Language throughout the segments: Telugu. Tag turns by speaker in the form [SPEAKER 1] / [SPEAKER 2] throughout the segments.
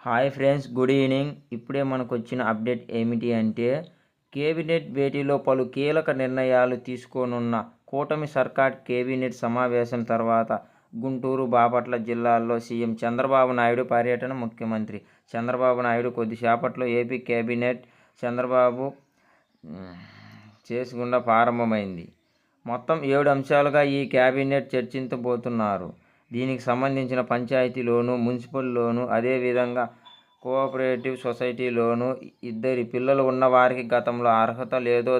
[SPEAKER 1] Hi friends, good evening. ఇప్పుడే మనకు వచ్చిన అప్డేట్ ఏమిటి అంటే కేబినెట్ భేటీలో పలు కీలక నిర్ణయాలు తీసుకోనున్న కూటమి సర్కార్ కేబినెట్ సమావేశం తర్వాత గుంటూరు, బాపట్ల జిల్లాల్లో సీఎం చంద్రబాబు నాయుడు పర్యటన. ముఖ్యమంత్రి చంద్రబాబు నాయుడు కొద్దిసేపట్లో ఏపీ కేబినెట్ చంద్రబాబు చేసుకుండా ప్రారంభమైంది. మొత్తం 7 అంశాలుగా ఈ కేబినెట్ చర్చించబోతున్నారు. దీనికి సంబంధించిన పంచాయతీలోను, మున్సిపల్లోను, అదేవిధంగా కోఆపరేటివ్ సొసైటీలోను ఇద్దరి పిల్లలు ఉన్నవారికి గతంలో అర్హత లేదో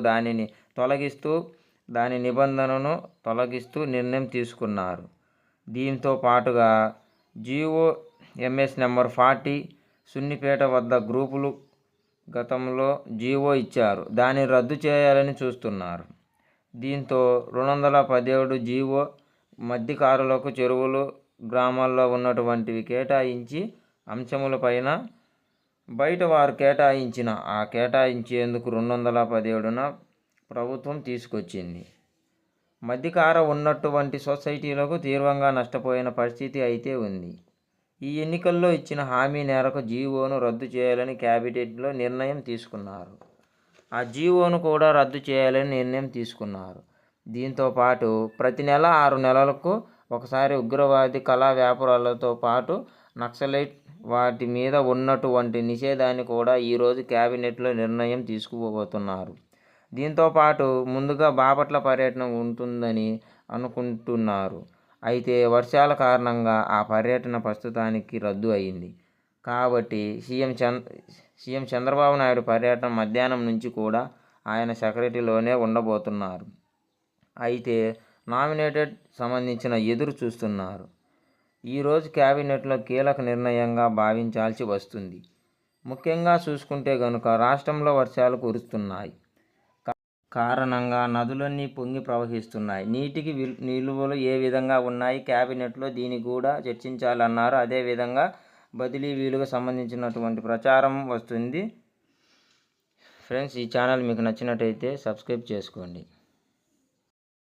[SPEAKER 1] దాని నిబంధనను తొలగిస్తూ నిర్ణయం తీసుకున్నారు. దీంతో పాటుగా జీవో-ఎంఎస్ నెంబర్ 40 సున్నిపేట వద్ద గ్రూపులు గతంలో జీవో ఇచ్చారు, దానిని రద్దు చేయాలని చూస్తున్నారు. దీంతో 217 జీవో మత్స్యకారులకు చెరువులు, గ్రామాల్లో ఉన్నటువంటివి కేటాయించి అంశములపైన బయట వారు కేటాయించేందుకు 217న ప్రభుత్వం తీసుకొచ్చింది. మధ్యకార ఉన్నటువంటి సొసైటీలకు తీవ్రంగా నష్టపోయిన పరిస్థితి అయితే ఉంది. ఈ ఎన్నికల్లో ఇచ్చిన హామీ మేరకు జీవోను రద్దు చేయాలని క్యాబినెట్లో నిర్ణయం తీసుకున్నారు. ఆ జీవోను కూడా రద్దు చేయాలని నిర్ణయం తీసుకున్నారు. దీంతో పాటు ప్రతి నెల 6 నెలలకు ఒకసారి ఉగ్రవాది కళా వ్యాపారాలతో పాటు నక్సలైట్ వాటి మీద ఉన్నటువంటి నిషేధాన్ని కూడా ఈరోజు క్యాబినెట్లో నిర్ణయం తీసుకోబోతున్నారు. దీంతో పాటు ముందుగా బాపట్ల పర్యటన ఉంటుందని అనుకుంటున్నారు. అయితే వర్షాల కారణంగా ఆ పర్యటన ప్రస్తుతానికి రద్దు అయింది. కాబట్టి సీఎం చంద్రబాబు నాయుడు పర్యటన మధ్యాహ్నం నుంచి కూడా ఆయన సెక్రటరీలోనే ఉండబోతున్నారు. అయితే నామినేటెడ్ సంబంధించిన ఎదురు చూస్తున్నారు. ఈరోజు క్యాబినెట్లో కీలక నిర్ణయంగా భావించాల్సి వస్తుంది. ముఖ్యంగా చూసుకుంటే గనుక రాష్ట్రంలో వర్షాలు కురుస్తున్నాయి కారణంగా నదులన్నీ పొంగి ప్రవహిస్తున్నాయి. నీటికి నిలువలు ఏ విధంగా ఉన్నాయి, క్యాబినెట్లో దీన్ని కూడా చర్చించాలన్నారు. అదేవిధంగా బదిలీ వీలుగా సంబంధించినటువంటి ప్రచారం వస్తుంది. ఫ్రెండ్స్, ఈ ఛానల్ మీకు నచ్చినట్టయితే సబ్స్క్రైబ్ చేసుకోండి.